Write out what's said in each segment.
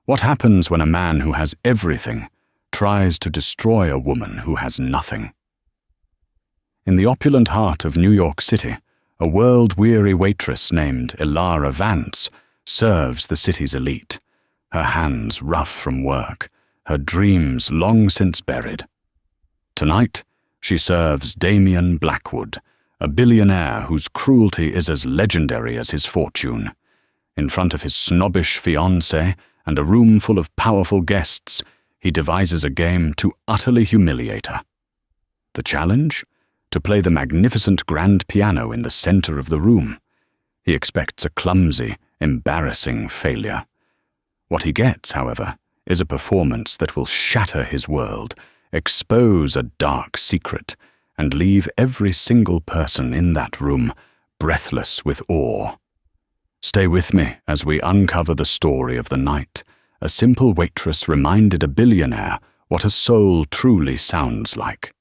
What happens when a man who has everything tries to destroy a woman who has nothing? In the opulent heart of New York City, a world-weary waitress named Elara Vance serves the city's elite, her hands rough from work, her dreams long since buried. Tonight, she serves Damian Blackwood, a billionaire whose cruelty is as legendary as his fortune. In front of his snobbish fiancée and a room full of powerful guests, he devises a game to utterly humiliate her. The challenge? To play the magnificent grand piano in the center of the room. He expects a clumsy, embarrassing failure. What he gets, however, is a performance that will shatter his world, expose a dark secret, and leave every single person in that room breathless with awe. Stay with me as we uncover the story of the night. A simple waitress reminded a billionaire what a soul truly sounds like.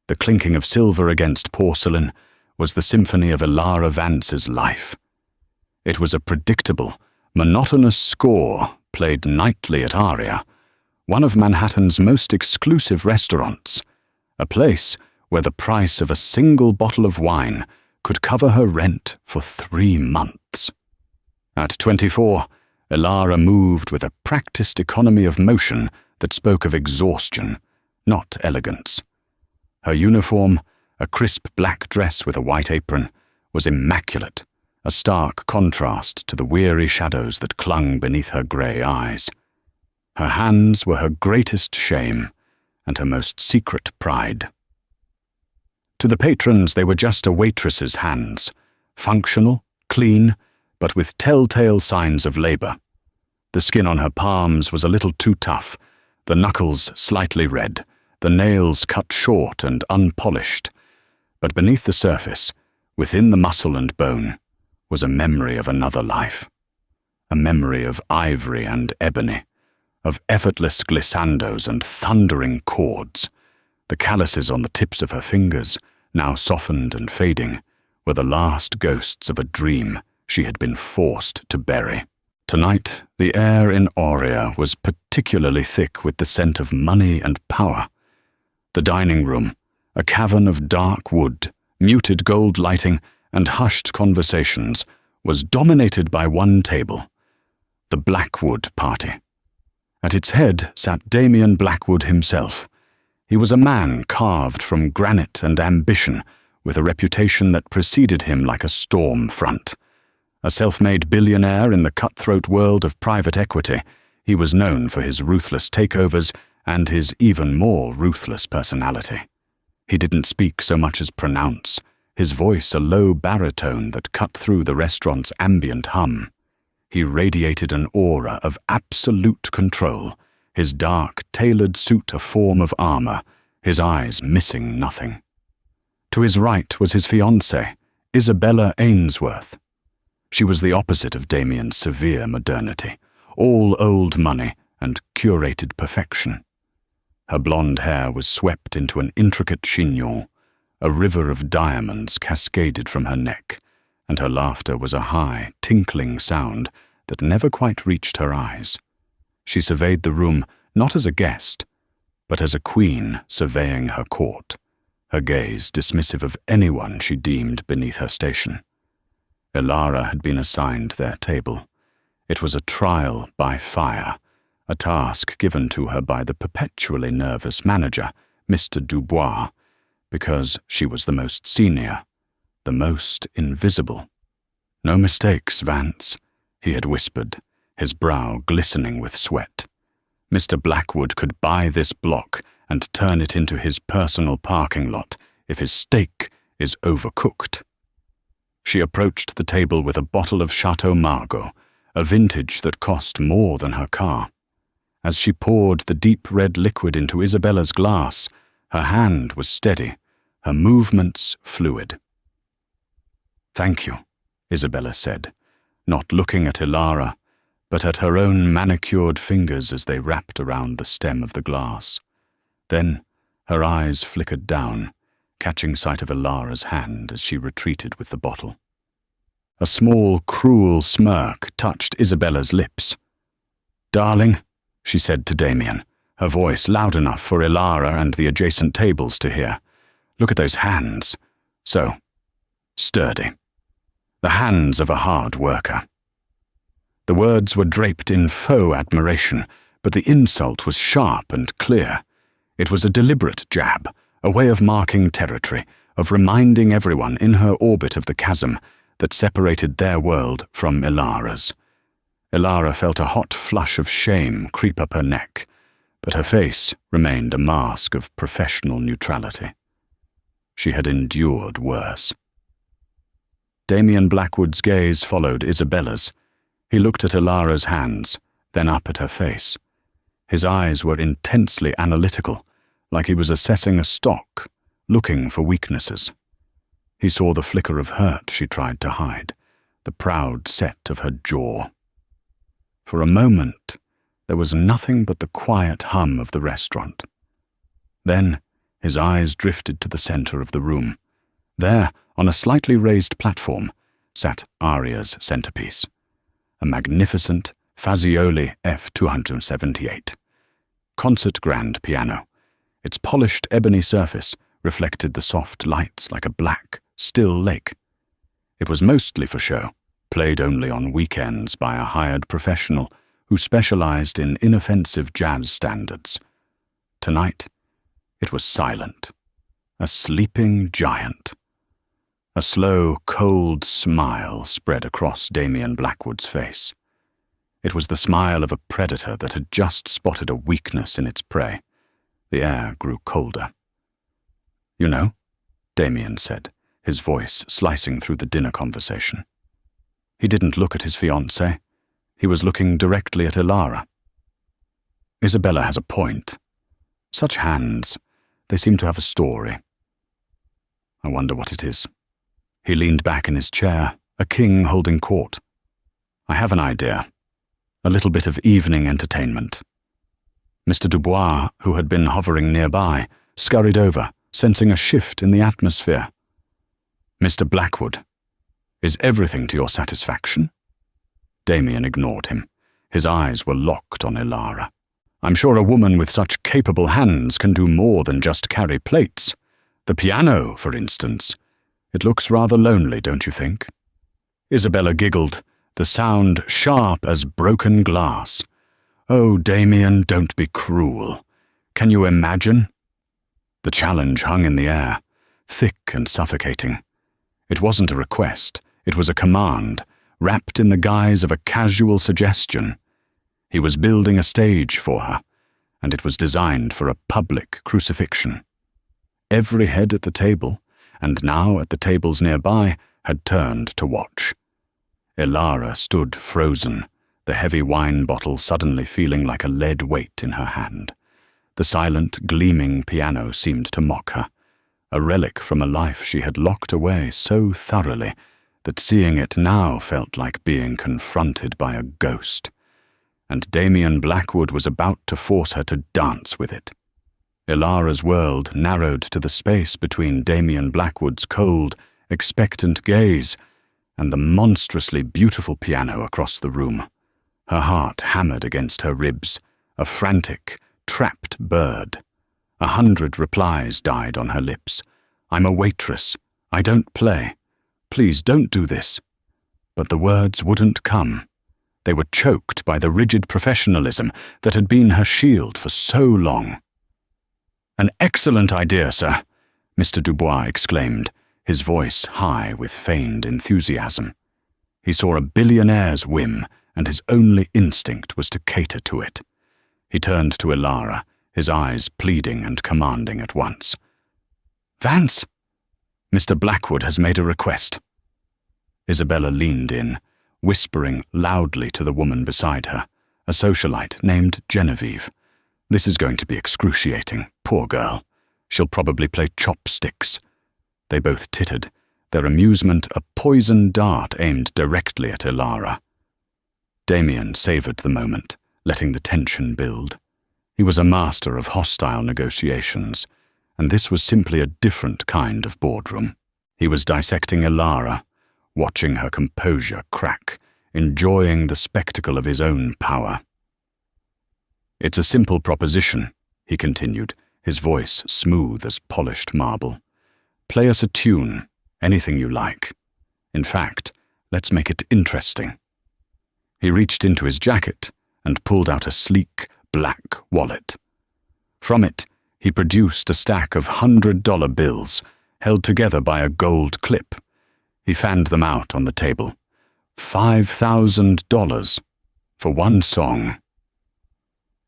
The clinking of silver against porcelain was the symphony of Elara Vance's life. It was a predictable, monotonous score played nightly at Aria, one of Manhattan's most exclusive restaurants, a place where the price of a single bottle of wine could cover her rent for 3 months. At 24, Elara moved with a practiced economy of motion that spoke of exhaustion, not elegance. Her uniform, a crisp black dress with a white apron, was immaculate, a stark contrast to the weary shadows that clung beneath her grey eyes. Her hands were her greatest shame and her most secret pride. To the patrons, they were just a waitress's hands, functional, clean, but with telltale signs of labor. The skin on her palms was a little too tough, the knuckles slightly red, the nails cut short and unpolished. But beneath the surface, within the muscle and bone, was a memory of another life. A memory of ivory and ebony, of effortless glissandos and thundering chords. The calluses on the tips of her fingers, now softened and fading, were the last ghosts of a dream she had been forced to bury. Tonight, the air in Aria was particularly thick with the scent of money and power. The dining room, a cavern of dark wood, muted gold lighting, and hushed conversations, was dominated by one table, the Blackwood party. At its head sat Damian Blackwood himself. He was a man carved from granite and ambition, with a reputation that preceded him like a storm front. A self-made billionaire in the cutthroat world of private equity, he was known for his ruthless takeovers and his even more ruthless personality. He didn't speak so much as pronounce, his voice a low baritone that cut through the restaurant's ambient hum. He radiated an aura of absolute control, his dark, tailored suit a form of armor, his eyes missing nothing. To his right was his fiancée, Isabella Ainsworth. She was the opposite of Damian's severe modernity, all old money and curated perfection. Her blonde hair was swept into an intricate chignon, a river of diamonds cascaded from her neck, and her laughter was a high, tinkling sound that never quite reached her eyes. She surveyed the room not as a guest, but as a queen surveying her court, her gaze dismissive of anyone she deemed beneath her station. Elara had been assigned their table. It was a trial by fire, a task given to her by the perpetually nervous manager, Mr. Dubois, because she was the most senior, the most invisible. "No mistakes, Vance," he had whispered, his brow glistening with sweat. "Mr. Blackwood could buy this block and turn it into his personal parking lot if his steak is overcooked." She approached the table with a bottle of Chateau Margaux, a vintage that cost more than her car. As she poured the deep red liquid into Isabella's glass, her hand was steady, her movements fluid. "Thank you," Isabella said, not looking at Elara, but at her own manicured fingers as they wrapped around the stem of the glass. Then her eyes flickered down, catching sight of Elara's hand as she retreated with the bottle. A small, cruel smirk touched Isabella's lips. "Darling," she said to Damien, her voice loud enough for Elara and the adjacent tables to hear. "Look at those hands. So sturdy. The hands of a hard worker." The words were draped in faux admiration, but the insult was sharp and clear. It was a deliberate jab, a way of marking territory, of reminding everyone in her orbit of the chasm that separated their world from Elara's. Elara felt a hot flush of shame creep up her neck, but her face remained a mask of professional neutrality. She had endured worse. Damien Blackwood's gaze followed Isabella's. He looked at Elara's hands, then up at her face. His eyes were intensely analytical, like he was assessing a stock, looking for weaknesses. He saw the flicker of hurt she tried to hide, the proud set of her jaw. For a moment, there was nothing but the quiet hum of the restaurant. Then, his eyes drifted to the center of the room. There, on a slightly raised platform, sat Aria's centerpiece, a magnificent Fazioli F278. Concert grand piano. Its polished ebony surface reflected the soft lights like a black, still lake. It was mostly for show, played only on weekends by a hired professional who specialized in inoffensive jazz standards. Tonight, it was silent, a sleeping giant. A slow, cold smile spread across Damien Blackwood's face. It was the smile of a predator that had just spotted a weakness in its prey. The air grew colder. "You know," Damien said, his voice slicing through the dinner conversation. He didn't look at his fiancée. He was looking directly at Elara. "Isabella has a point. Such hands, they seem to have a story. I wonder what it is." He leaned back in his chair, a king holding court. "I have an idea. A little bit of evening entertainment." Mr. Dubois, who had been hovering nearby, scurried over, sensing a shift in the atmosphere. "Mr. Blackwood, is everything to your satisfaction?" Damien ignored him. His eyes were locked on Elara. "I'm sure a woman with such capable hands can do more than just carry plates. The piano, for instance. It looks rather lonely, don't you think?" Isabella giggled, the sound sharp as broken glass. "Oh, Damien, don't be cruel. Can you imagine?" The challenge hung in the air, thick and suffocating. It wasn't a request, it was a command, wrapped in the guise of a casual suggestion. He was building a stage for her, and it was designed for a public crucifixion. Every head at the table, and now at the tables nearby, had turned to watch. Elara stood frozen, the heavy wine bottle suddenly feeling like a lead weight in her hand. The silent, gleaming piano seemed to mock her, a relic from a life she had locked away so thoroughly that seeing it now felt like being confronted by a ghost. And Damien Blackwood was about to force her to dance with it. Elara's world narrowed to the space between Damien Blackwood's cold, expectant gaze and the monstrously beautiful piano across the room. Her heart hammered against her ribs, a frantic, trapped bird. 100 replies died on her lips. "I'm a waitress. I don't play. Please don't do this." But the words wouldn't come. They were choked by the rigid professionalism that had been her shield for so long. "An excellent idea, sir," Mr. Dubois exclaimed, his voice high with feigned enthusiasm. He saw a billionaire's whim, and his only instinct was to cater to it. He turned to Elara, his eyes pleading and commanding at once. "Vance, Mr. Blackwood has made a request." Isabella leaned in, whispering loudly to the woman beside her, a socialite named Genevieve. "This is going to be excruciating, poor girl. She'll probably play chopsticks." They both tittered, their amusement a poison dart aimed directly at Elara. Damien savoured the moment, letting the tension build. He was a master of hostile negotiations, and this was simply a different kind of boardroom. He was dissecting Elara, watching her composure crack, enjoying the spectacle of his own power. It's a simple proposition, he continued, his voice smooth as polished marble. Play us a tune, anything you like. In fact, let's make it interesting. He reached into his jacket and pulled out a sleek, black wallet. From it, he produced a stack of $100 bills, held together by a gold clip. He fanned them out on the table. $5,000 for one song.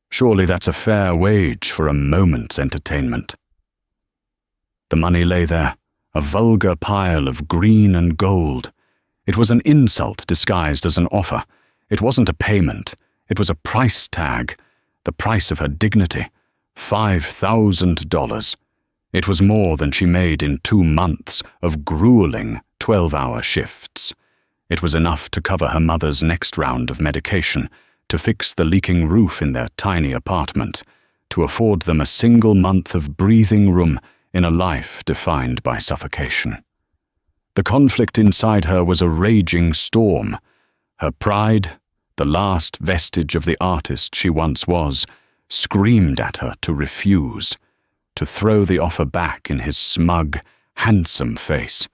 Surely that's a fair wage for a moment's entertainment. The money lay there, a vulgar pile of green and gold. It was an insult disguised as an offer. It wasn't a payment. It was a price tag, the price of her dignity. $5,000. It was more than she made in 2 months of grueling 12-hour shifts. It was enough to cover her mother's next round of medication, to fix the leaking roof in their tiny apartment, to afford them a single month of breathing room in a life defined by suffocation. The conflict inside her was a raging storm. Her pride, the last vestige of the artist she once was, screamed at her to refuse, to throw the offer back in his smug, handsome face.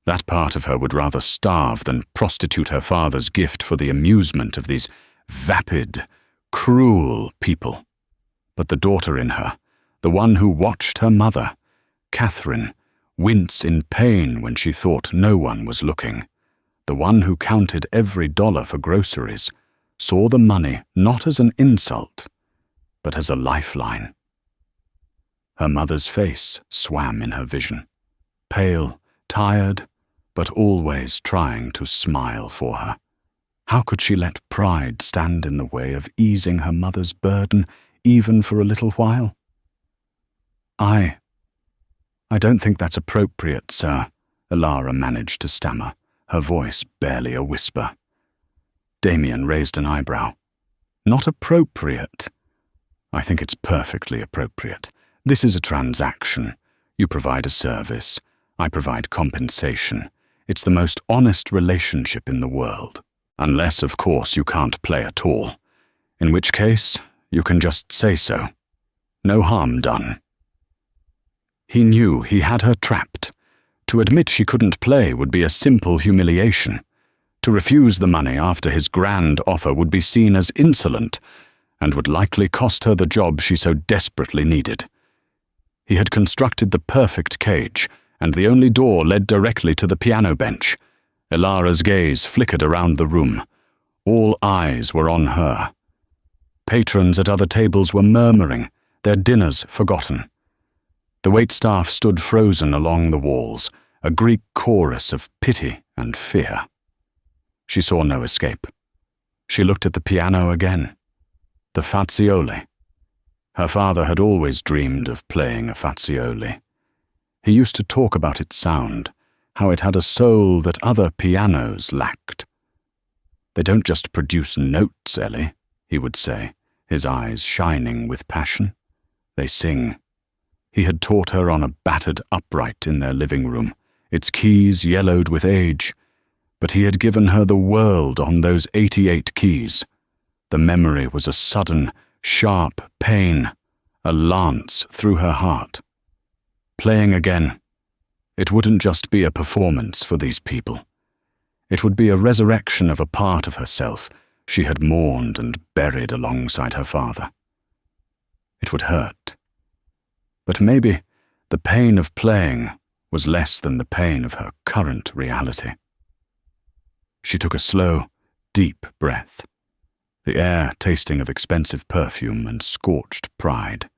That part of her would rather starve than prostitute her father's gift for the amusement of these vapid, cruel people. But the daughter in her, the one who watched her mother, Catherine, wince in pain when she thought no one was looking, the one who counted every dollar for groceries, saw the money not as an insult, but as a lifeline. Her mother's face swam in her vision, pale, tired, but always trying to smile for her. How could she let pride stand in the way of easing her mother's burden, even for a little while? I don't think that's appropriate, sir, Elara managed to stammer, her voice barely a whisper. Damien raised an eyebrow. Not appropriate? I think it's perfectly appropriate. This is a transaction. You provide a service. I provide compensation. It's the most honest relationship in the world. Unless, of course, you can't play at all. In which case, you can just say so. No harm done. He knew he had her trapped. To admit she couldn't play would be a simple humiliation. To refuse the money after his grand offer would be seen as insolent, and would likely cost her the job she so desperately needed. He had constructed the perfect cage, and the only door led directly to the piano bench. Elara's gaze flickered around the room. All eyes were on her. Patrons at other tables were murmuring, their dinners forgotten. The waitstaff stood frozen along the walls, a Greek chorus of pity and fear. She saw no escape. She looked at the piano again. The Fazioli. Her father had always dreamed of playing a Fazioli. He used to talk about its sound, how it had a soul that other pianos lacked. They don't just produce notes, Ellie, he would say, his eyes shining with passion. They sing. He had taught her on a battered upright in their living room, its keys yellowed with age, but he had given her the world on those 88 keys. The memory was a sudden, sharp pain, a lance through her heart. Playing again. It wouldn't just be a performance for these people. It would be a resurrection of a part of herself she had mourned and buried alongside her father. It would hurt. But maybe the pain of playing was less than the pain of her current reality. She took a slow, deep breath, the air tasting of expensive perfume and scorched pride.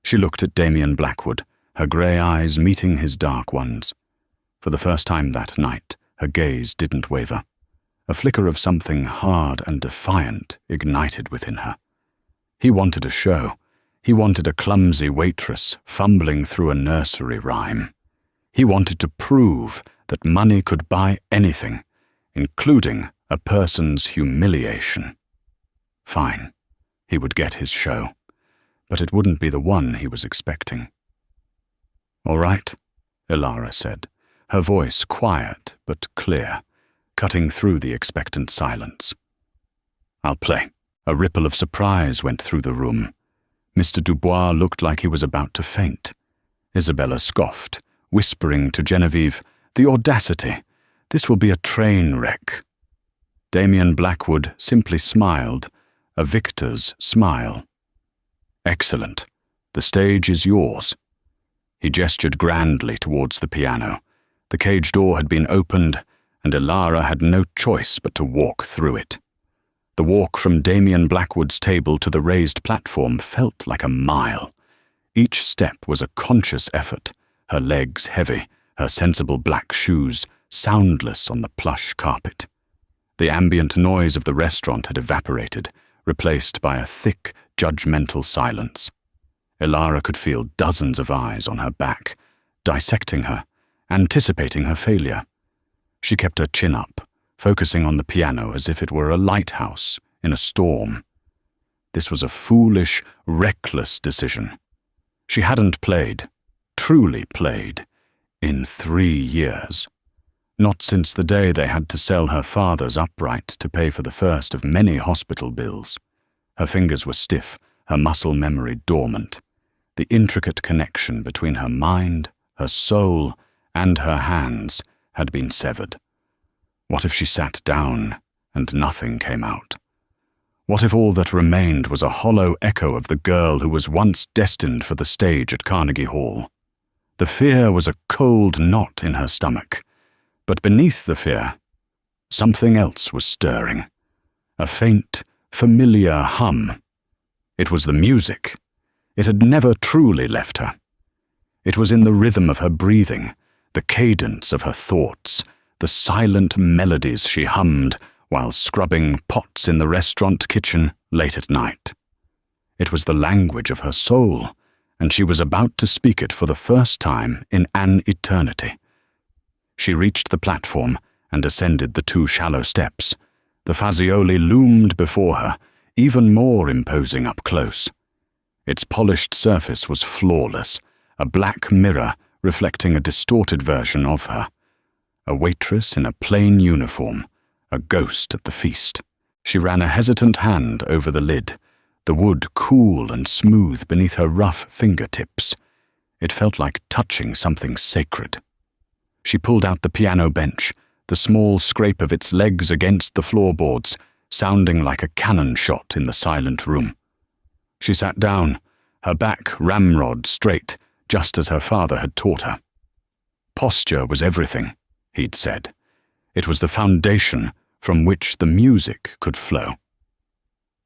She looked at Damien Blackwood, her grey eyes meeting his dark ones. For the first time that night, her gaze didn't waver. A flicker of something hard and defiant ignited within her. He wanted a show. He wanted a clumsy waitress fumbling through a nursery rhyme. He wanted to prove that money could buy anything, including a person's humiliation. Fine, he would get his show, but it wouldn't be the one he was expecting. All right, Elara said, her voice quiet but clear, cutting through the expectant silence. I'll play. A ripple of surprise went through the room. Mr. Dubois looked like he was about to faint. Isabella scoffed, whispering to Genevieve, "The audacity! This will be a train wreck." Damien Blackwood simply smiled, a victor's smile. "Excellent. The stage is yours." He gestured grandly towards the piano. The cage door had been opened, and Elara had no choice but to walk through it. The walk from Damien Blackwood's table to the raised platform felt like a mile. Each step was a conscious effort, her legs heavy, her sensible black shoes soundless on the plush carpet. The ambient noise of the restaurant had evaporated, replaced by a thick, judgmental silence. Elara could feel dozens of eyes on her back, dissecting her, anticipating her failure. She kept her chin up, focusing on the piano as if it were a lighthouse in a storm. This was a foolish, reckless decision. She hadn't played, truly played, in 3 years. Not since the day they had to sell her father's upright to pay for the first of many hospital bills. Her fingers were stiff, her muscle memory dormant. The intricate connection between her mind, her soul, and her hands had been severed. What if she sat down and nothing came out? What if all that remained was a hollow echo of the girl who was once destined for the stage at Carnegie Hall? The fear was a cold knot in her stomach, but beneath the fear, something else was stirring. A faint, familiar hum. It was the music. It had never truly left her. It was in the rhythm of her breathing, the cadence of her thoughts, the silent melodies she hummed while scrubbing pots in the restaurant kitchen late at night. It was the language of her soul, and she was about to speak it for the first time in an eternity. She reached the platform and ascended the 2 shallow steps. The Fazioli loomed before her, even more imposing up close. Its polished surface was flawless, a black mirror reflecting a distorted version of her. A waitress in a plain uniform, a ghost at the feast. She ran a hesitant hand over the lid, the wood cool and smooth beneath her rough fingertips. It felt like touching something sacred. She pulled out the piano bench, the small scrape of its legs against the floorboards, sounding like a cannon shot in the silent room. She sat down, her back ramrod straight, just as her father had taught her. Posture was everything, he'd said. It was the foundation from which the music could flow.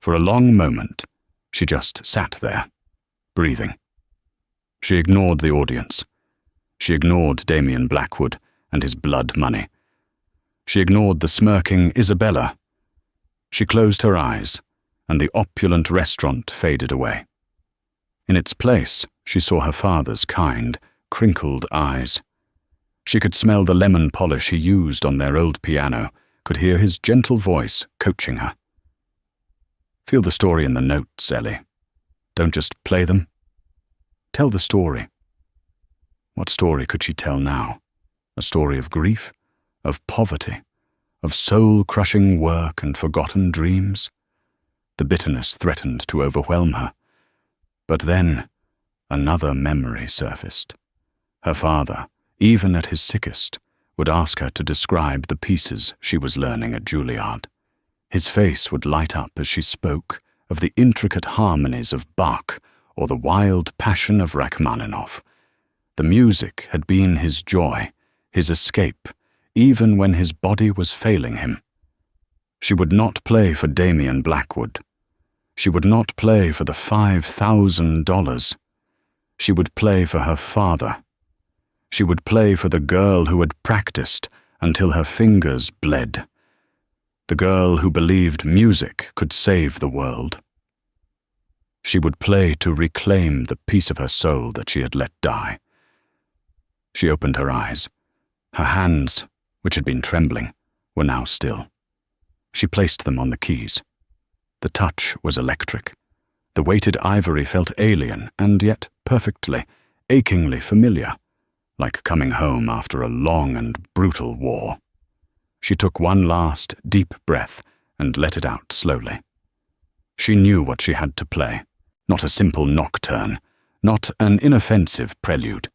For a long moment, she just sat there, breathing. She ignored the audience. She ignored Damien Blackwood and his blood money. She ignored the smirking Isabella. She closed her eyes, and the opulent restaurant faded away. In its place, she saw her father's kind, crinkled eyes. She could smell the lemon polish he used on their old piano, could hear his gentle voice coaching her. Feel the story in the notes, Ellie. Don't just play them. Tell the story. What story could she tell now? A story of grief, of poverty, of soul-crushing work and forgotten dreams? The bitterness threatened to overwhelm her. But then, another memory surfaced. Her father, even at his sickest, would ask her to describe the pieces she was learning at Juilliard. His face would light up as she spoke of the intricate harmonies of Bach or the wild passion of Rachmaninoff. The music had been his joy, his escape, even when his body was failing him. She would not play for Damien Blackwood. She would not play for the $5,000. She would play for her father. She would play for the girl who had practiced until her fingers bled. The girl who believed music could save the world. She would play to reclaim the piece of her soul that she had let die. She opened her eyes. Her hands, which had been trembling, were now still. She placed them on the keys. The touch was electric. The weighted ivory felt alien and yet perfectly, achingly familiar, like coming home after a long and brutal war. She took one last, deep breath and let it out slowly. She knew what she had to play. Not a simple nocturne, not an inoffensive prelude.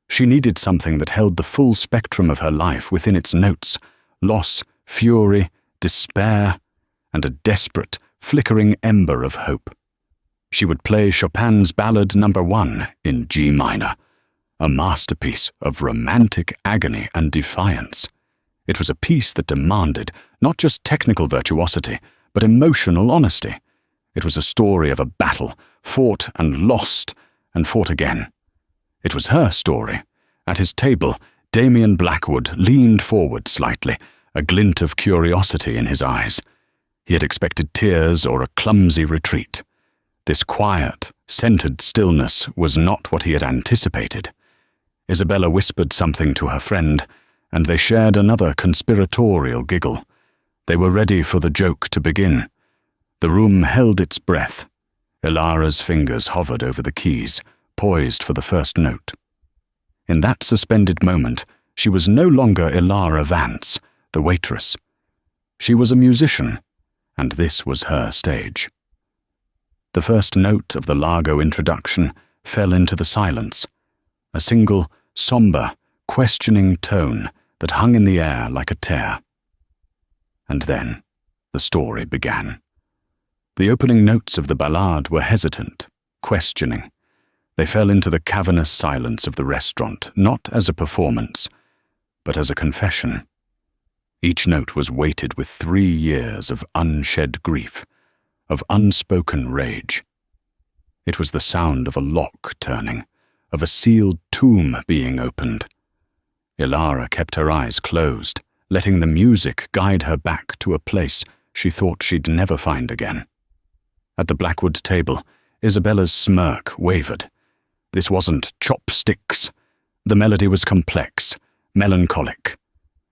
She needed something that held the full spectrum of her life within its notes: loss, fury, despair, and a desperate, flickering ember of hope. She would play Chopin's Ballad No. 1 in G minor, a masterpiece of romantic agony and defiance. It was a piece that demanded not just technical virtuosity, but emotional honesty. It was a story of a battle, fought and lost, and fought again. It was her story. At his table, Damian Blackwood leaned forward slightly, a glint of curiosity in his eyes. He had expected tears or a clumsy retreat. This quiet, centered stillness was not what he had anticipated. Isabella whispered something to her friend, and they shared another conspiratorial giggle. They were ready for the joke to begin. The room held its breath. Elara's fingers hovered over the keys, poised for the first note. In that suspended moment, she was no longer Elara Vance, the waitress. She was a musician, and this was her stage. The first note of the Largo introduction fell into the silence, a single, somber, questioning tone that hung in the air like a tear. And then the story began. The opening notes of the ballade were hesitant, questioning. They fell into the cavernous silence of the restaurant, not as a performance, but as a confession. Each note was weighted with 3 years of unshed grief, of unspoken rage. It was the sound of a lock turning, of a sealed tomb being opened. Elara kept her eyes closed, letting the music guide her back to a place she thought she'd never find again. At the Blackwood table, Isabella's smirk wavered. This wasn't chopsticks. The melody was complex, melancholic.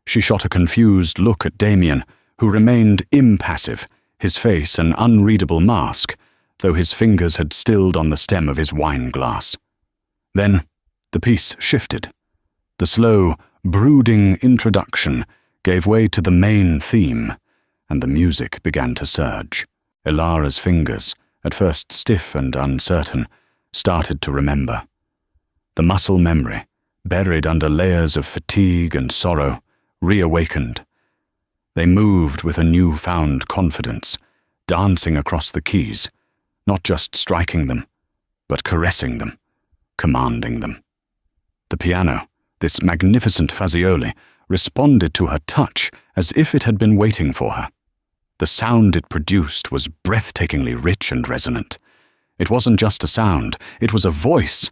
She shot a confused look at Damian, who remained impassive, his face an unreadable mask, though his fingers had stilled on the stem of his wine glass. Then the piece shifted. The slow, brooding introduction gave way to the main theme, and the music began to surge. Elara's fingers, at first stiff and uncertain, started to remember. The muscle memory, buried under layers of fatigue and sorrow, reawakened. They moved with a newfound confidence, dancing across the keys, not just striking them, but caressing them, commanding them. The piano, this magnificent Fazioli, responded to her touch as if it had been waiting for her. The sound it produced was breathtakingly rich and resonant. It wasn't just a sound, it was a voice.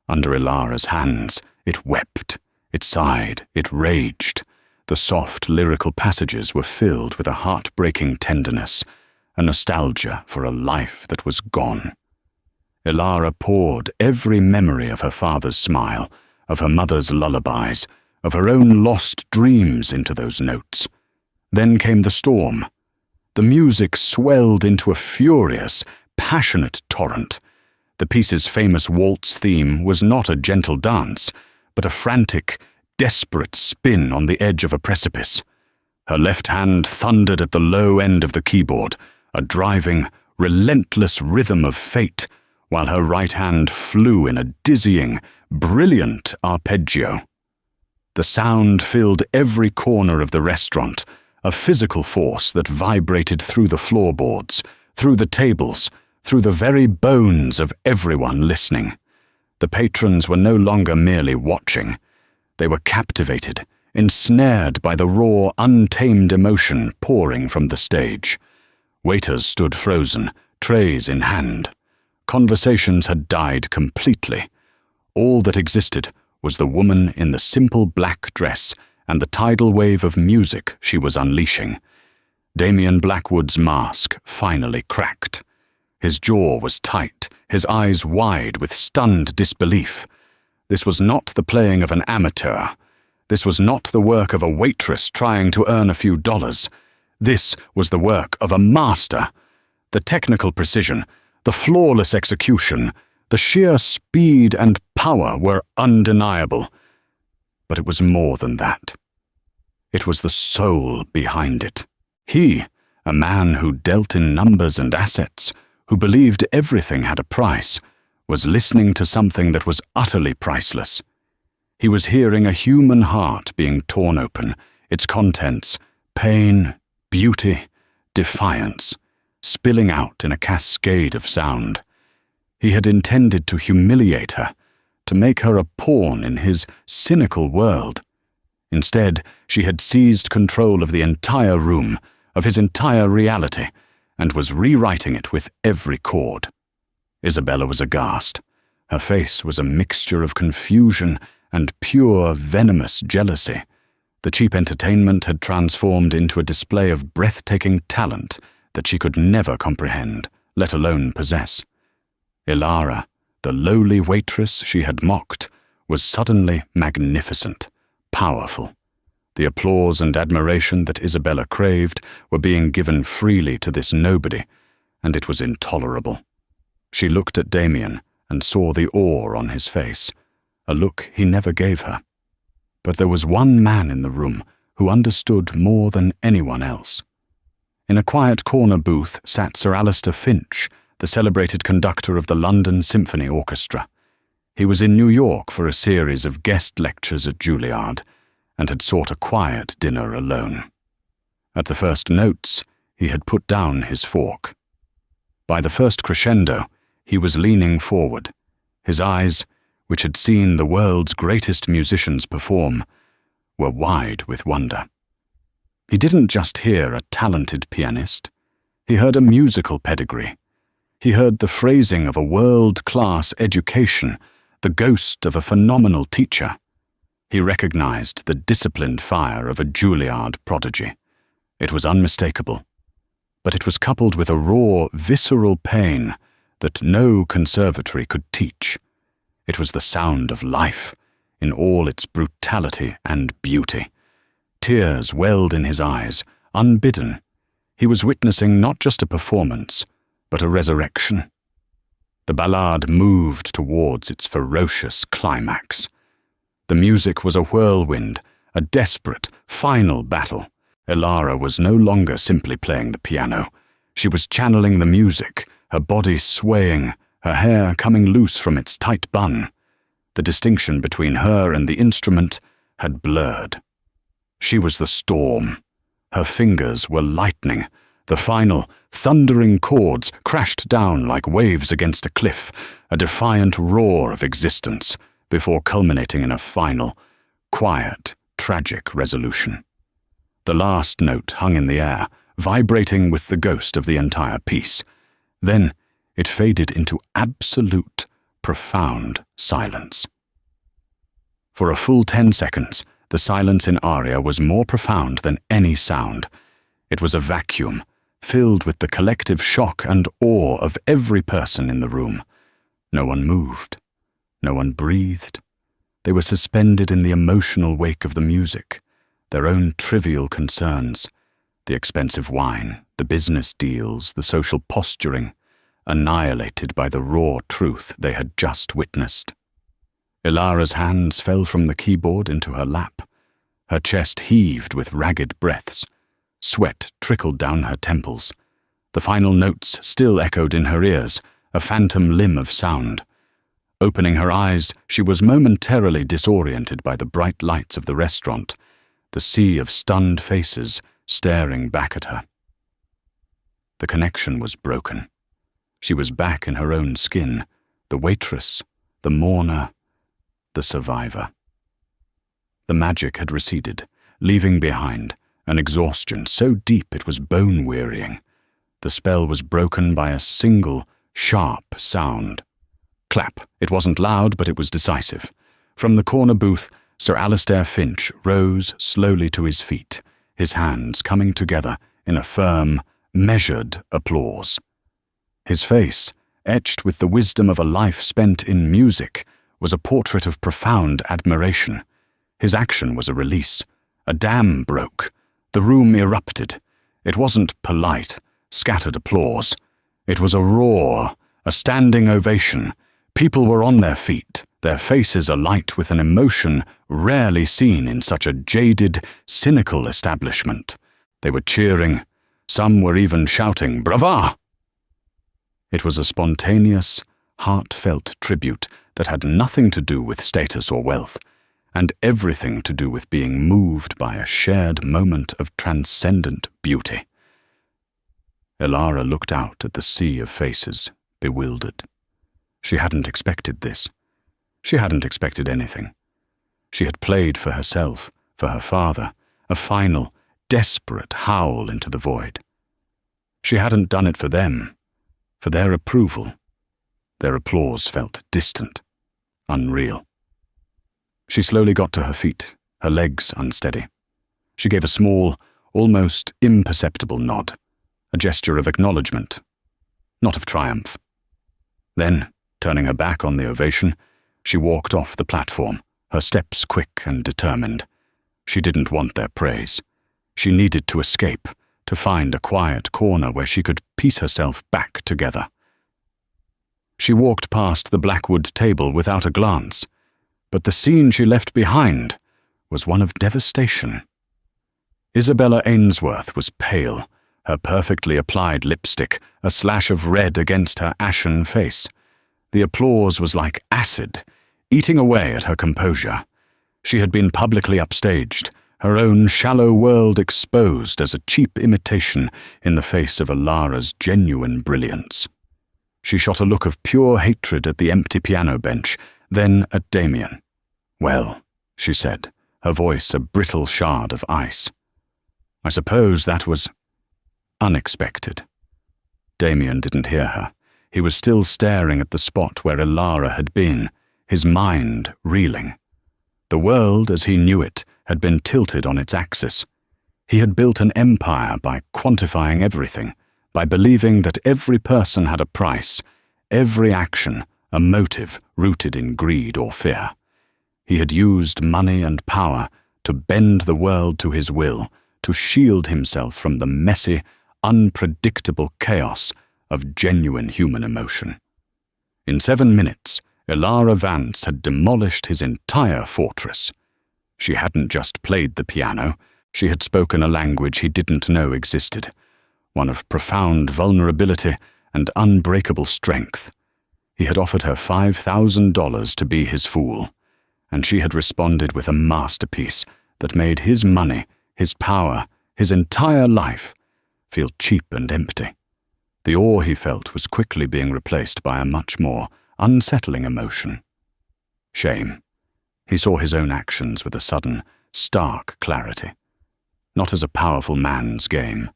Under Elara's hands, it wept, it sighed, it raged. The soft, lyrical passages were filled with a heartbreaking tenderness, a nostalgia for a life that was gone. Elara poured every memory of her father's smile, of her mother's lullabies, of her own lost dreams into those notes. Then came the storm. The music swelled into a furious, passionate torrent. The piece's famous waltz theme was not a gentle dance, but a frantic, desperate spin on the edge of a precipice. Her left hand thundered at the low end of the keyboard, a driving, relentless rhythm of fate, while her right hand flew in a dizzying, brilliant arpeggio. The sound filled every corner of the restaurant, a physical force that vibrated through the floorboards, through the tables, through the very bones of everyone listening. The patrons were no longer merely watching. They were captivated, ensnared by the raw, untamed emotion pouring from the stage. Waiters stood frozen, trays in hand. Conversations had died completely. All that existed was the woman in the simple black dress and the tidal wave of music she was unleashing. Damian Blackwood's mask finally cracked. His jaw was tight, his eyes wide with stunned disbelief. This was not the playing of an amateur. This was not the work of a waitress trying to earn a few dollars. This was the work of a master. The technical precision, the flawless execution, the sheer speed and power were undeniable. But it was more than that. It was the soul behind it. He, a man who dealt in numbers and assets, who believed everything had a price, was listening to something that was utterly priceless. He was hearing a human heart being torn open, its contents, pain, beauty, defiance, spilling out in a cascade of sound. He had intended to humiliate her, to make her a pawn in his cynical world. Instead, she had seized control of the entire room, of his entire reality, and was rewriting it with every chord. Isabella was aghast. Her face was a mixture of confusion and pure, venomous jealousy. The cheap entertainment had transformed into a display of breathtaking talent that she could never comprehend, let alone possess. Elara, the lowly waitress she had mocked, was suddenly magnificent, powerful. The applause and admiration that Isabella craved were being given freely to this nobody, and it was intolerable. She looked at Damien and saw the awe on his face, a look he never gave her. But there was one man in the room who understood more than anyone else. In a quiet corner booth sat Sir Alistair Finch, the celebrated conductor of the London Symphony Orchestra. He was in New York for a series of guest lectures at Juilliard, and had sought a quiet dinner alone. At the first notes, he had put down his fork. By the first crescendo, he was leaning forward. His eyes, which had seen the world's greatest musicians perform, were wide with wonder. He didn't just hear a talented pianist. He heard a musical pedigree. He heard the phrasing of a world-class education, the ghost of a phenomenal teacher. He recognized the disciplined fire of a Juilliard prodigy. It was unmistakable, but it was coupled with a raw, visceral pain that no conservatory could teach. It was the sound of life, in all its brutality and beauty. Tears welled in his eyes, unbidden. He was witnessing not just a performance, but a resurrection. The ballade moved towards its ferocious climax. The music was a whirlwind, a desperate, final battle. Elara was no longer simply playing the piano. She was channeling the music, her body swaying, her hair coming loose from its tight bun. The distinction between her and the instrument had blurred. She was the storm. Her fingers were lightning. The final, thundering chords crashed down like waves against a cliff, a defiant roar of existence, before culminating in a final, quiet, tragic resolution. The last note hung in the air, vibrating with the ghost of the entire piece. Then it faded into absolute, profound silence. For a full 10 seconds, the silence in aria was more profound than any sound. It was a vacuum, filled with the collective shock and awe of every person in the room. No one moved. No one breathed. They were suspended in the emotional wake of the music, their own trivial concerns, the expensive wine, the business deals, the social posturing, annihilated by the raw truth they had just witnessed. Elara's hands fell from the keyboard into her lap. Her chest heaved with ragged breaths. Sweat trickled down her temples. The final notes still echoed in her ears, a phantom limb of sound. Opening her eyes, she was momentarily disoriented by the bright lights of the restaurant, the sea of stunned faces staring back at her. The connection was broken. She was back in her own skin, the waitress, the mourner, the survivor. The magic had receded, leaving behind an exhaustion so deep it was bone-wearying. The spell was broken by a single, sharp sound. Clap. It wasn't loud, but it was decisive. From the corner booth, Sir Alistair Finch rose slowly to his feet, his hands coming together in a firm, measured applause. His face, etched with the wisdom of a life spent in music, was a portrait of profound admiration. His action was a release. A dam broke. The room erupted. It wasn't polite, scattered applause. It was a roar, a standing ovation. People were on their feet, their faces alight with an emotion rarely seen in such a jaded, cynical establishment. They were cheering, Some were even shouting, "Brava!" It was a spontaneous, heartfelt tribute that had nothing to do with status or wealth, and everything to do with being moved by a shared moment of transcendent beauty. Elara looked out at the sea of faces, bewildered. She hadn't expected this. She hadn't expected anything. She had played for herself, for her father, a final, desperate howl into the void. She hadn't done it for them, for their approval. Their applause felt distant, unreal. She slowly got to her feet, her legs unsteady. She gave a small, almost imperceptible nod, a gesture of acknowledgement, not of triumph. Then, turning her back on the ovation, she walked off the platform, her steps quick and determined. She didn't want their praise. She needed to escape, to find a quiet corner where she could piece herself back together. She walked past the blackwood table without a glance, but the scene she left behind was one of devastation. Isabella Ainsworth was pale, her perfectly applied lipstick a slash of red against her ashen face. The applause was like acid, eating away at her composure. She had been publicly upstaged, her own shallow world exposed as a cheap imitation in the face of Elara's genuine brilliance. She shot a look of pure hatred at the empty piano bench, then at Damien. "Well," she said, her voice a brittle shard of ice. "I suppose that was unexpected." Damien didn't hear her. He was still staring at the spot where Elara had been, his mind reeling. The world, as he knew it, had been tilted on its axis. He had built an empire by quantifying everything, by believing that every person had a price, every action a motive rooted in greed or fear. He had used money and power to bend the world to his will, to shield himself from the messy, unpredictable chaos of genuine human emotion. In 7 minutes, Elara Vance had demolished his entire fortress. She hadn't just played the piano, she had spoken a language he didn't know existed, one of profound vulnerability and unbreakable strength. He had offered her $5,000 to be his fool, and she had responded with a masterpiece that made his money, his power, his entire life feel cheap and empty. The awe he felt was quickly being replaced by a much more unsettling emotion. Shame. He saw his own actions with a sudden, stark clarity. Not as a powerful man's game,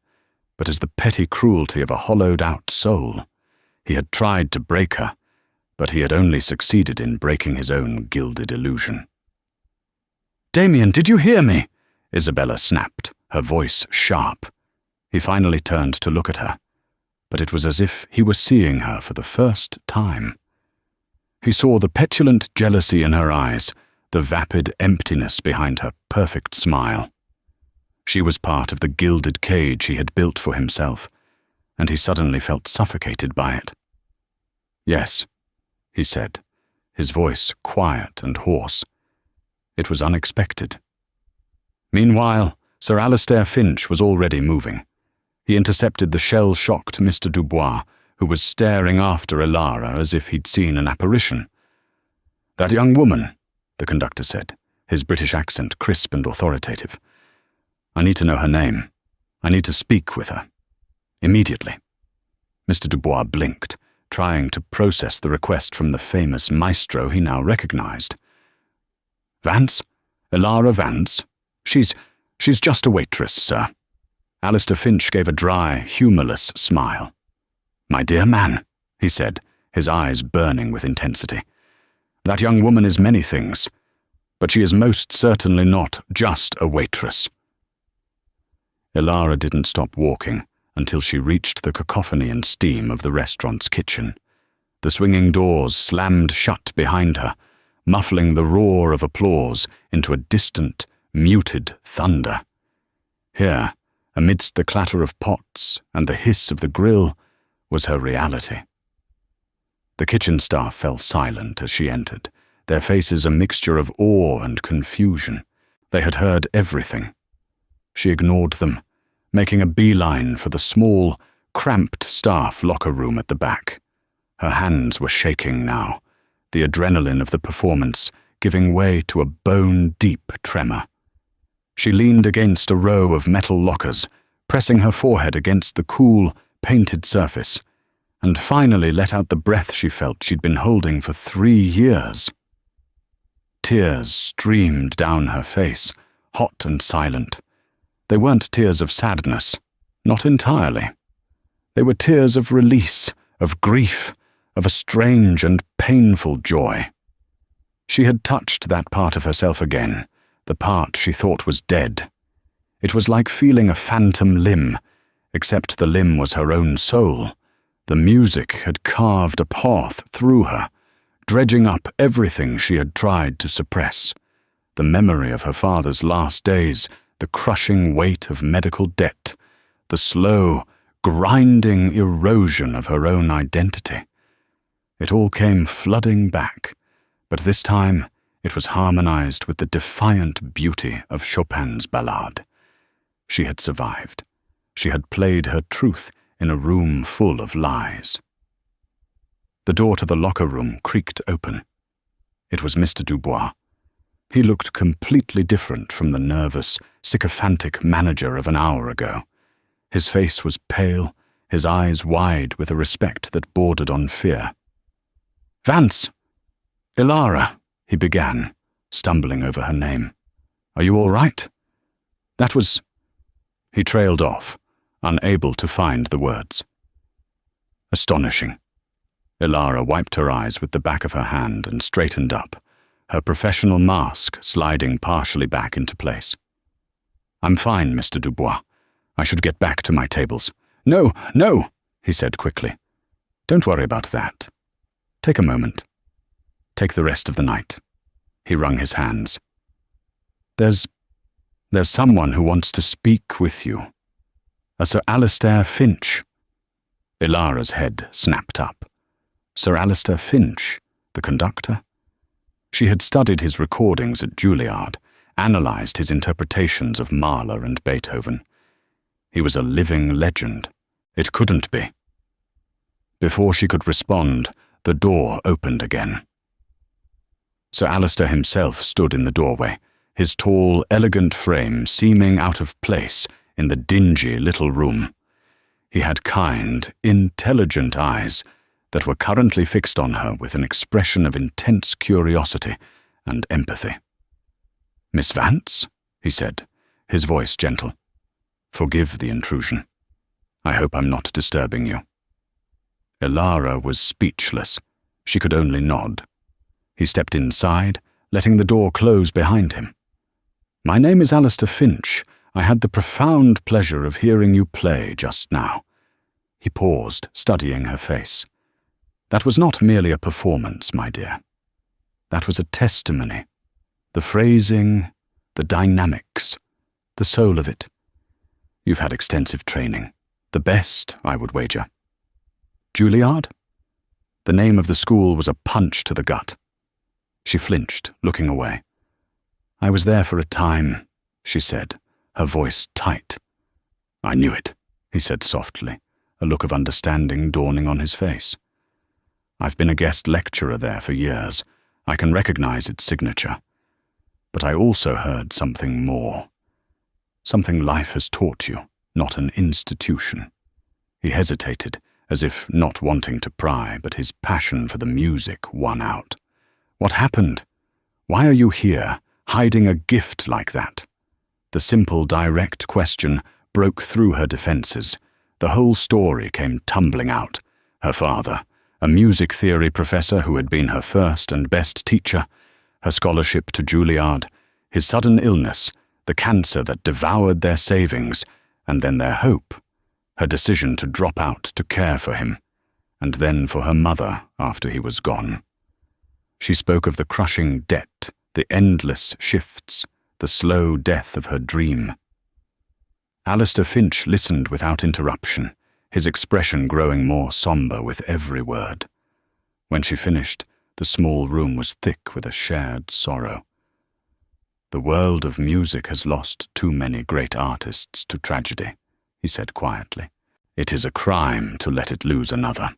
but as the petty cruelty of a hollowed-out soul. He had tried to break her, but he had only succeeded in breaking his own gilded illusion. "Damien, did you hear me?" Isabella snapped, her voice sharp. He finally turned to look at her, but it was as if he were seeing her for the first time. He saw the petulant jealousy in her eyes, the vapid emptiness behind her perfect smile. She was part of the gilded cage he had built for himself, and he suddenly felt suffocated by it. "Yes," he said, his voice quiet and hoarse. It was unexpected. Meanwhile, Sir Alistair Finch was already moving. He intercepted the shell-shocked Mr. Dubois, who was staring after Elara as if he'd seen an apparition. "That young woman," the conductor said, his British accent crisp and authoritative. "I need to know her name. I need to speak with her. Immediately." Mr. Dubois blinked, trying to process the request from the famous maestro he now recognized. "Vance? Elara Vance? She's just a waitress, sir." Alistair Finch gave a dry, humourless smile. "My dear man," he said, his eyes burning with intensity. "That young woman is many things, but she is most certainly not just a waitress." Elara didn't stop walking until she reached the cacophony and steam of the restaurant's kitchen. The swinging doors slammed shut behind her, muffling the roar of applause into a distant, muted thunder. Here, amidst the clatter of pots and the hiss of the grill, was her reality. The kitchen staff fell silent as she entered, their faces a mixture of awe and confusion. They had heard everything. She ignored them, making a beeline for the small, cramped staff locker room at the back. Her hands were shaking now, the adrenaline of the performance giving way to a bone-deep tremor. She leaned against a row of metal lockers, pressing her forehead against the cool, painted surface, and finally let out the breath she felt she'd been holding for 3 years. Tears streamed down her face, hot and silent. They weren't tears of sadness, not entirely. They were tears of release, of grief, of a strange and painful joy. She had touched that part of herself again, the part she thought was dead. It was like feeling a phantom limb, except the limb was her own soul. The music had carved a path through her, dredging up everything she had tried to suppress. The memory of her father's last days, the crushing weight of medical debt, the slow, grinding erosion of her own identity. It all came flooding back, but this time it was harmonized with the defiant beauty of Chopin's ballade. She had survived. She had played her truth in a room full of lies. The door to the locker room creaked open. It was Mr. Dubois. He looked completely different from the nervous, sycophantic manager of an hour ago. His face was pale, his eyes wide with a respect that bordered on fear. "Vance! Elara," he began, stumbling over her name. "Are you all right?" "That was—" He trailed off, unable to find the words. Astonishing. Elara wiped her eyes with the back of her hand and straightened up, her professional mask sliding partially back into place. "I'm fine, Mr. Dubois. I should get back to my tables." "No, no," he said quickly. "Don't worry about that. Take a moment. Take the rest of the night." He wrung his hands. There's someone who wants to speak with you. A Sir Alistair Finch." Elara's head snapped up. Sir Alistair Finch, the conductor? She had studied his recordings at Juilliard, analyzed his interpretations of Mahler and Beethoven. He was a living legend. It couldn't be. Before she could respond, the door opened again. Sir Alistair himself stood in the doorway, his tall, elegant frame seeming out of place in the dingy little room. He had kind, intelligent eyes that were currently fixed on her with an expression of intense curiosity and empathy. "Miss Vance?" he said, his voice gentle. "Forgive the intrusion. I hope I'm not disturbing you." Elara was speechless. She could only nod. He stepped inside, letting the door close behind him. "My name is Alistair Finch. I had the profound pleasure of hearing you play just now." He paused, studying her face. "That was not merely a performance, my dear. That was a testimony. The phrasing, the dynamics, the soul of it. You've had extensive training. The best, I would wager." "Juilliard?" The name of the school was a punch to the gut. She flinched, looking away. "I was there for a time," she said, her voice tight. "I knew it," he said softly, a look of understanding dawning on his face. "I've been a guest lecturer there for years. I can recognize its signature. But I also heard something more. Something life has taught you, not an institution." He hesitated, as if not wanting to pry, but his passion for the music won out. "What happened? Why are you here, hiding a gift like that?" The simple, direct question broke through her defenses. The whole story came tumbling out. Her father, a music theory professor who had been her first and best teacher, her scholarship to Juilliard, his sudden illness, the cancer that devoured their savings, and then their hope, her decision to drop out to care for him, and then for her mother after he was gone. She spoke of the crushing debt, the endless shifts, the slow death of her dream. Alistair Finch listened without interruption, his expression growing more somber with every word. When she finished, the small room was thick with a shared sorrow. "The world of music has lost too many great artists to tragedy," he said quietly. "It is a crime to let it lose another."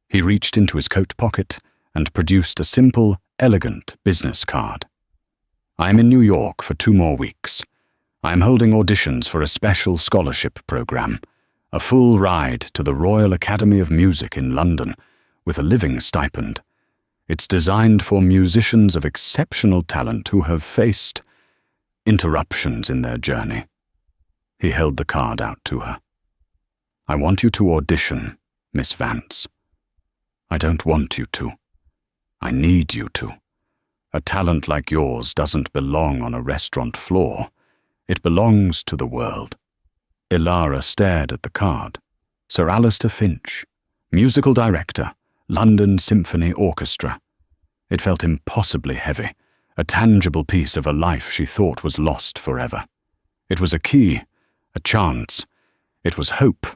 He reached into his coat pocket and produced a simple, elegant business card. "I am in New York for 2 more weeks. I am holding auditions for a special scholarship program, a full ride to the Royal Academy of Music in London, with a living stipend. It's designed for musicians of exceptional talent who have faced interruptions in their journey." He held the card out to her. "I want you to audition, Miss Vance. I don't want you to. I need you to. A talent like yours doesn't belong on a restaurant floor. It belongs to the world." Elara stared at the card. Sir Alistair Finch, musical director, London Symphony Orchestra. It felt impossibly heavy, a tangible piece of a life she thought was lost forever. It was a key, a chance. It was hope.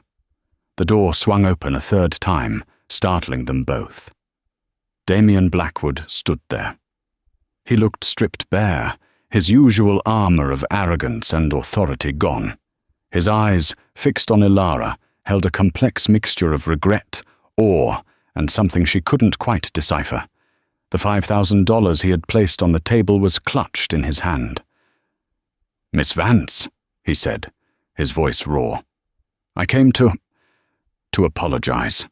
The door swung open a 3rd time, startling them both. Damien Blackwood stood there. He looked stripped bare, his usual armor of arrogance and authority gone. His eyes, fixed on Elara, held a complex mixture of regret, awe, and something she couldn't quite decipher. The $5,000 he had placed on the table was clutched in his hand. "Miss Vance," he said, his voice raw. "I came to apologize."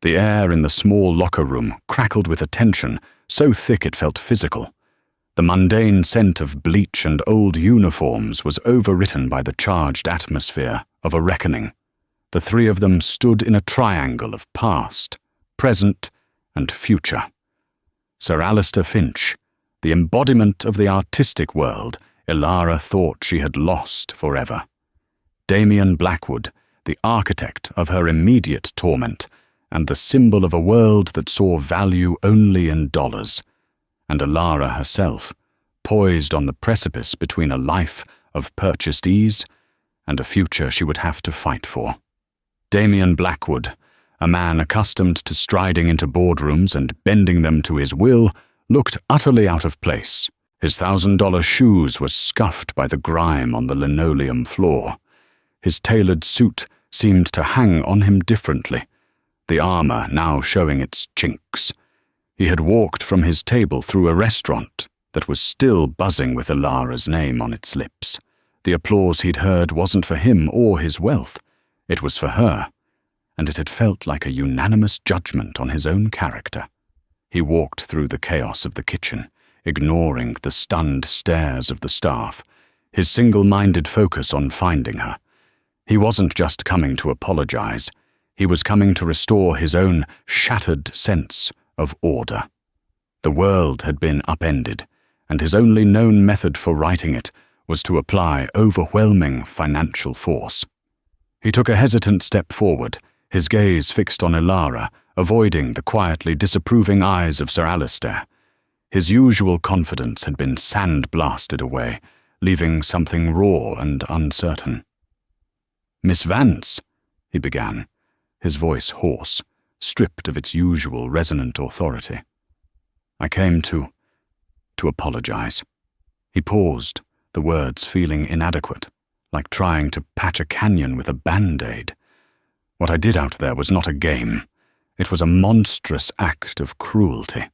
The air in the small locker room crackled with a tension so thick it felt physical. The mundane scent of bleach and old uniforms was overwritten by the charged atmosphere of a reckoning. The 3 of them stood in a triangle of past, present, and future. Sir Alistair Finch, the embodiment of the artistic world Elara thought she had lost forever. Damien Blackwood, the architect of her immediate torment, and the symbol of a world that saw value only in dollars. And Elara herself, poised on the precipice between a life of purchased ease and a future she would have to fight for. Damien Blackwood, a man accustomed to striding into boardrooms and bending them to his will, looked utterly out of place. His $1,000 shoes were scuffed by the grime on the linoleum floor. His tailored suit seemed to hang on him differently, the armor now showing its chinks. He had walked from his table through a restaurant that was still buzzing with Elara's name on its lips. The applause he'd heard wasn't for him or his wealth. It was for her, and it had felt like a unanimous judgment on his own character. He walked through the chaos of the kitchen, ignoring the stunned stares of the staff, his single-minded focus on finding her. He wasn't just coming to apologize. He was coming to restore his own shattered sense of order. The world had been upended, and his only known method for righting it was to apply overwhelming financial force. He took a hesitant step forward, his gaze fixed on Elara, avoiding the quietly disapproving eyes of Sir Alistair. His usual confidence had been sand-blasted away, leaving something raw and uncertain. "Miss Vance," he began, his voice hoarse, stripped of its usual resonant authority. "I came to apologize." He paused, the words feeling inadequate, like trying to patch a canyon with a Band-Aid. "What I did out there was not a game. It was a monstrous act of cruelty.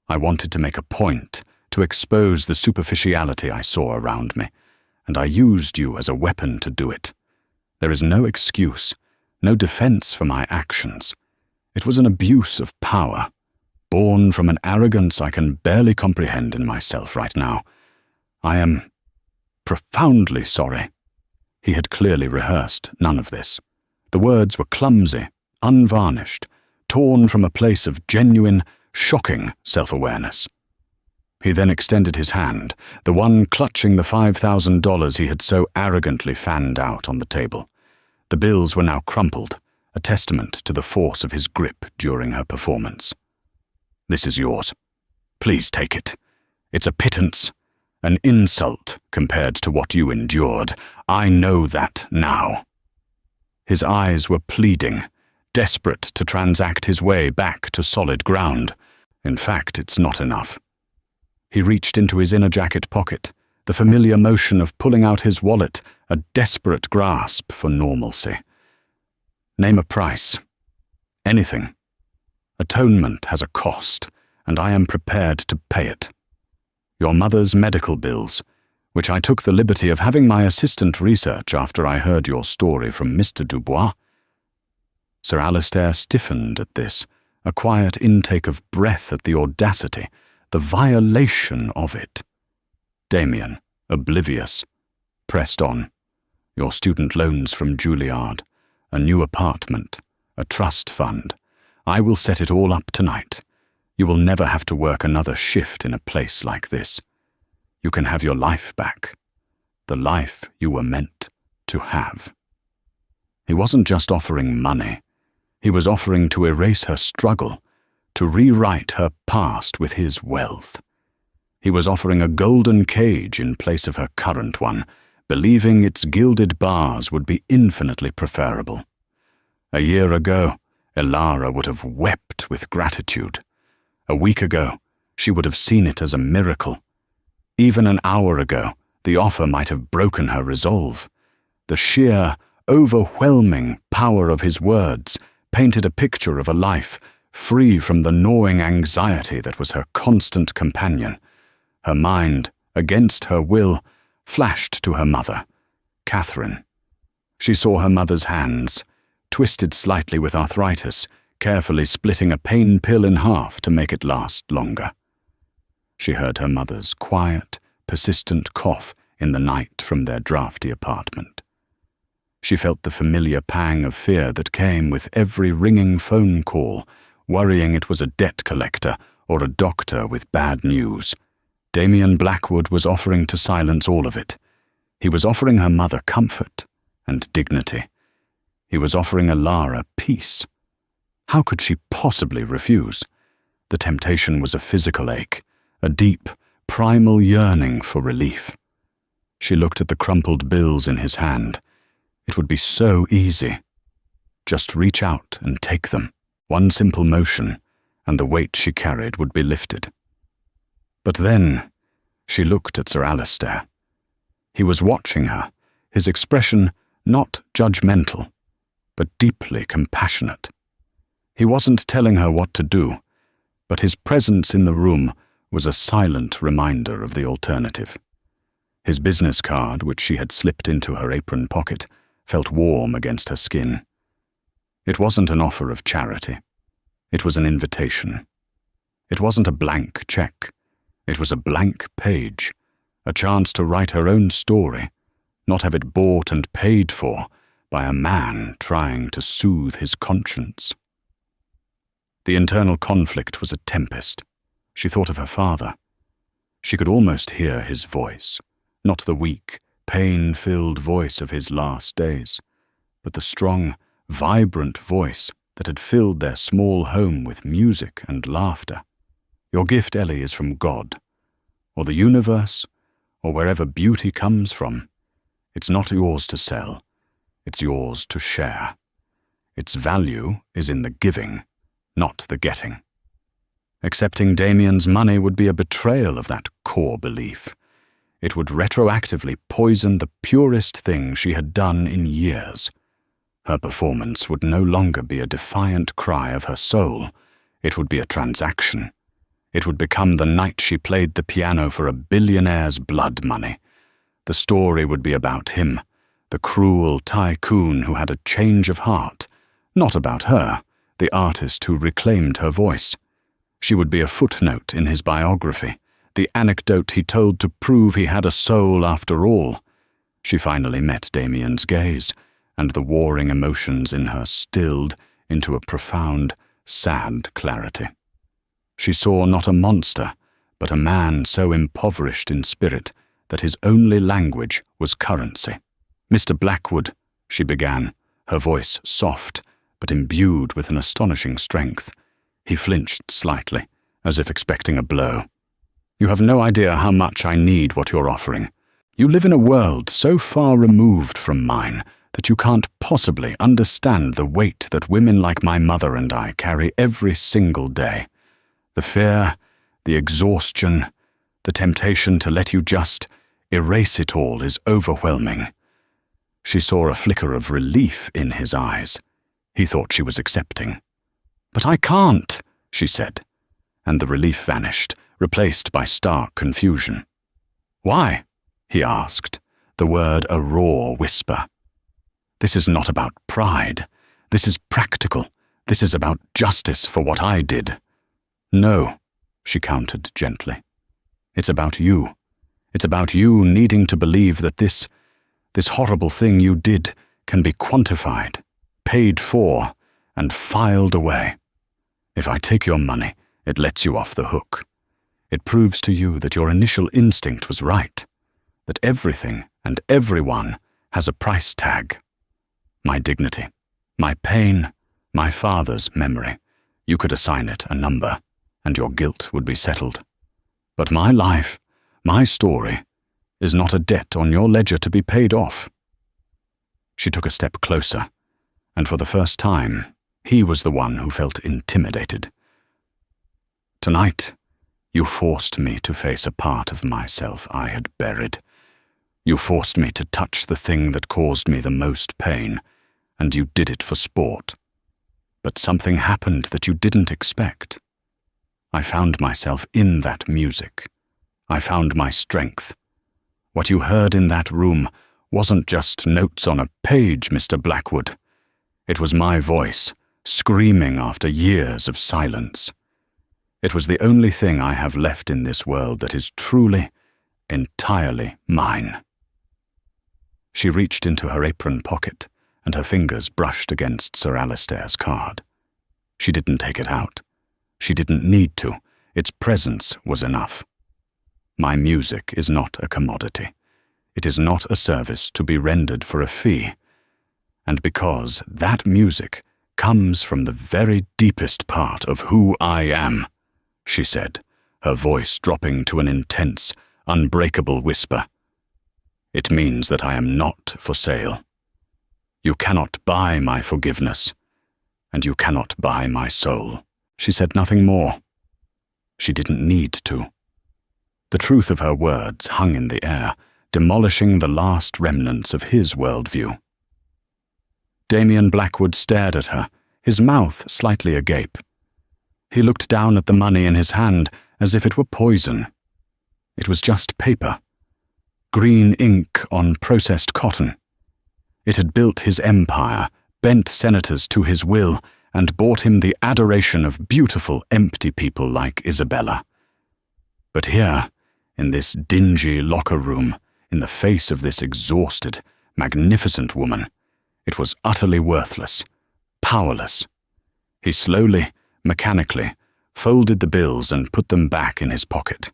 I wanted to make a point, to expose the superficiality I saw around me, and I used you as a weapon to do it. There is no excuse, no defense for my actions. It was an abuse of power, born from an arrogance I can barely comprehend in myself right now. I am profoundly sorry." He had clearly rehearsed none of this. The words were clumsy, unvarnished, torn from a place of genuine, shocking self-awareness. He then extended his hand, the one clutching the $5,000 he had so arrogantly fanned out on the table. The bills were now crumpled, a testament to the force of his grip during her performance. "This is yours. Please take it. It's a pittance, an insult compared to what you endured. I know that now." His eyes were pleading, desperate to transact his way back to solid ground. In fact, it's not enough. He reached into his inner jacket pocket, the familiar motion of pulling out his wallet, a desperate grasp for normalcy. Name a price. Anything. Atonement has a cost, and I am prepared to pay it. Your mother's medical bills, which I took the liberty of having my assistant research after I heard your story from Mr. Dubois. Sir Alistair stiffened at this, a quiet intake of breath at the audacity, the violation of it. Damien, oblivious, pressed on. Your student loans from Juilliard, a new apartment, a trust fund. I will set it all up tonight. You will never have to work another shift in a place like this. You can have your life back, the life you were meant to have. He wasn't just offering money. He was offering to erase her struggle, to rewrite her past with his wealth. He was offering a golden cage in place of her current one, believing its gilded bars would be infinitely preferable. A year ago, Elara would have wept with gratitude. A week ago, she would have seen it as a miracle. Even an hour ago, the offer might have broken her resolve. The sheer, overwhelming power of his words painted a picture of a life free from the gnawing anxiety that was her constant companion. Her mind, against her will, flashed to her mother, Catherine. She saw her mother's hands, twisted slightly with arthritis, carefully splitting a pain pill in half to make it last longer. She heard her mother's quiet, persistent cough in the night from their drafty apartment. She felt the familiar pang of fear that came with every ringing phone call, worrying it was a debt collector or a doctor with bad news. Damien Blackwood was offering to silence all of it. He was offering her mother comfort and dignity. He was offering Elara peace. How could she possibly refuse? The temptation was a physical ache, a deep, primal yearning for relief. She looked at the crumpled bills in his hand. It would be so easy. Just reach out and take them. One simple motion, and the weight she carried would be lifted. But then, she looked at Sir Alistair. He was watching her, his expression not judgmental, but deeply compassionate. He wasn't telling her what to do, but his presence in the room was a silent reminder of the alternative. His business card, which she had slipped into her apron pocket, felt warm against her skin. It wasn't an offer of charity. It was an invitation. It wasn't a blank check. It was a blank page, a chance to write her own story, not have it bought and paid for by a man trying to soothe his conscience. The internal conflict was a tempest. She thought of her father. She could almost hear his voice, not the weak, pain-filled voice of his last days, but the strong, vibrant voice that had filled their small home with music and laughter. Your gift, Ellie, is from God, or the universe, or wherever beauty comes from. It's not yours to sell. It's yours to share. Its value is in the giving, not the getting. Accepting Damien's money would be a betrayal of that core belief. It would retroactively poison the purest thing she had done in years. Her performance would no longer be a defiant cry of her soul. It would be a transaction. It would become the night she played the piano for a billionaire's blood money. The story would be about him, the cruel tycoon who had a change of heart, not about her, the artist who reclaimed her voice. She would be a footnote in his biography, the anecdote he told to prove he had a soul after all. She finally met Damien's gaze, and the warring emotions in her stilled into a profound, sad clarity. She saw not a monster, but a man so impoverished in spirit that his only language was currency. "Mr. Blackwood," she began, her voice soft, but imbued with an astonishing strength. He flinched slightly, as if expecting a blow. "You have no idea how much I need what you're offering. You live in a world so far removed from mine that you can't possibly understand the weight that women like my mother and I carry every single day. The fear, the exhaustion, the temptation to let you just erase it all is overwhelming. She saw a flicker of relief in his eyes. He thought she was accepting. "But I can't," she said, and the relief vanished, replaced by stark confusion. "Why?" he asked, the word a raw whisper. "This is not about pride. This is practical. This is about justice for what I did." "No," she countered gently. "It's about you. It's about you needing to believe that this horrible thing you did can be quantified, paid for, and filed away. If I take your money, it lets you off the hook. It proves to you that your initial instinct was right, that everything and everyone has a price tag. My dignity, my pain, my father's memory, you could assign it a number, and your guilt would be settled. But my life, my story, is not a debt on your ledger to be paid off." She took a step closer, and for the first time, he was the one who felt intimidated. "Tonight, you forced me to face a part of myself I had buried. You forced me to touch the thing that caused me the most pain, and you did it for sport. But something happened that you didn't expect. I found myself in that music. I found my strength. What you heard in that room wasn't just notes on a page, Mr. Blackwood. It was my voice, screaming after years of silence. It was the only thing I have left in this world that is truly, entirely mine." She reached into her apron pocket, and her fingers brushed against Sir Alistair's card. She didn't take it out. She didn't need to. Its presence was enough. "My music is not a commodity. It is not a service to be rendered for a fee. And because that music comes from the very deepest part of who I am," she said, her voice dropping to an intense, unbreakable whisper, "it means that I am not for sale. You cannot buy my forgiveness, and you cannot buy my soul." She said nothing more. She didn't need to. The truth of her words hung in the air, demolishing the last remnants of his worldview. Damien Blackwood stared at her, his mouth slightly agape. He looked down at the money in his hand as if it were poison. It was just paper. Green ink on processed cotton. It had built his empire, bent senators to his will, and bought him the adoration of beautiful, empty people like Isabella. But here, in this dingy locker room, in the face of this exhausted, magnificent woman, it was utterly worthless, powerless. He slowly, mechanically, folded the bills and put them back in his pocket.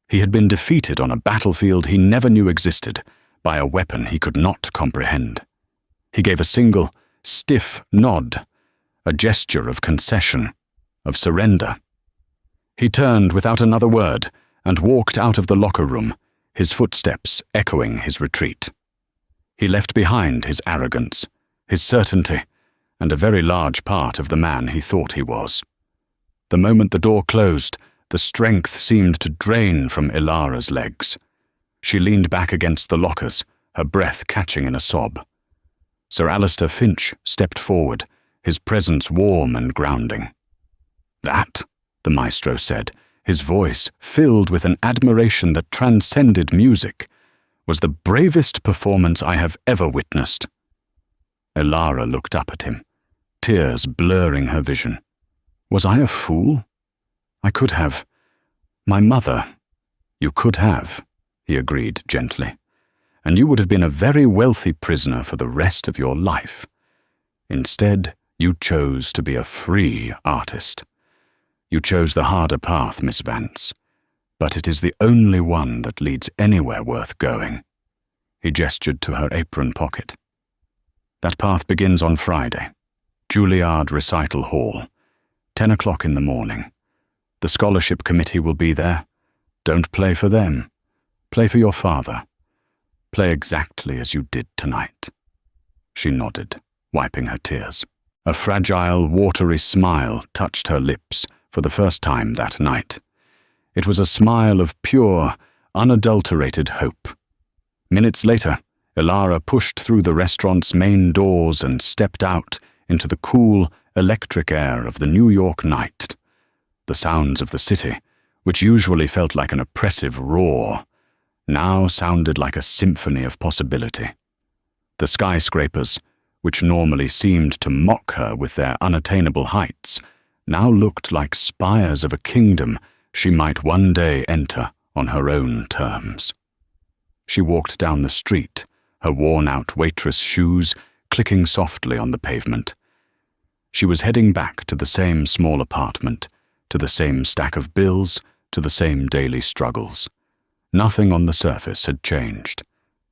He had been defeated on a battlefield he never knew existed, by a weapon he could not comprehend. He gave a single, stiff nod, a gesture of concession, of surrender. He turned without another word and walked out of the locker room, his footsteps echoing his retreat. He left behind his arrogance, his certainty, and a very large part of the man he thought he was. The moment the door closed, the strength seemed to drain from Elara's legs. She leaned back against the lockers, her breath catching in a sob. Sir Alistair Finch stepped forward, his presence warm and grounding. "That," the maestro said, his voice filled with an admiration that transcended music, "was the bravest performance I have ever witnessed." Elara looked up at him, tears blurring her vision. "Was I a fool? I could have. My mother, you could have," he agreed gently, "and you would have been a very wealthy prisoner for the rest of your life. Instead, you chose to be a free artist. You chose the harder path, Miss Vance, but it is the only one that leads anywhere worth going." He gestured to her apron pocket. "That path begins on Friday, Juilliard Recital Hall, 10 o'clock in the morning. The scholarship committee will be there. Don't play for them. Play for your father. Play exactly as you did tonight." She nodded, wiping her tears. A fragile, watery smile touched her lips for the first time that night. It was a smile of pure, unadulterated hope. Minutes later, Elara pushed through the restaurant's main doors and stepped out into the cool, electric air of the New York night. The sounds of the city, which usually felt like an oppressive roar, now sounded like a symphony of possibility. The skyscrapers, which normally seemed to mock her with their unattainable heights, now looked like spires of a kingdom she might one day enter on her own terms. She walked down the street, her worn-out waitress shoes clicking softly on the pavement. She was heading back to the same small apartment, to the same stack of bills, to the same daily struggles. Nothing on the surface had changed,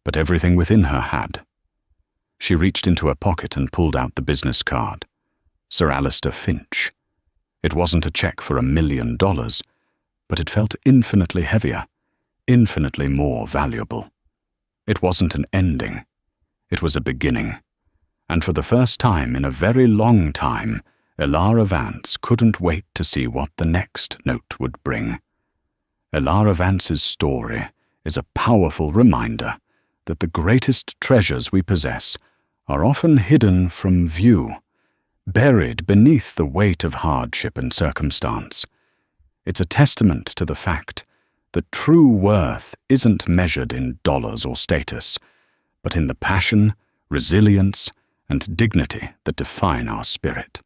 but everything within her had. She reached into her pocket and pulled out the business card. Sir Alistair Finch. It wasn't a check for $1 million, but it felt infinitely heavier, infinitely more valuable. It wasn't an ending. It was a beginning. And for the first time in a very long time, Elara Vance couldn't wait to see what the next note would bring. Elara Vance's story is a powerful reminder that the greatest treasures we possess are often hidden from view, buried beneath the weight of hardship and circumstance. It's a testament to the fact that true worth isn't measured in dollars or status, but in the passion, resilience, and dignity that define our spirit.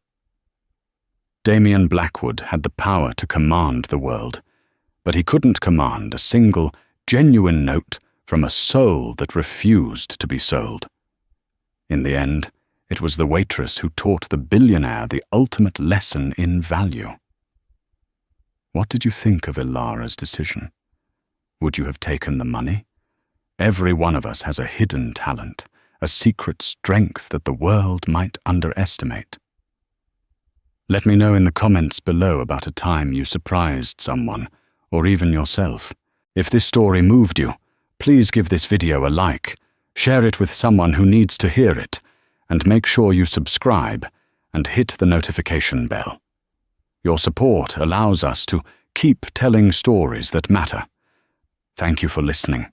Damien Blackwood had the power to command the world, but he couldn't command a single, genuine note from a soul that refused to be sold. In the end, it was the waitress who taught the billionaire the ultimate lesson in value. What did you think of Elara's decision? Would you have taken the money? Every one of us has a hidden talent, a secret strength that the world might underestimate. Let me know in the comments below about a time you surprised someone, or even yourself. If this story moved you, please give this video a like, share it with someone who needs to hear it, and make sure you subscribe and hit the notification bell. Your support allows us to keep telling stories that matter. Thank you for listening.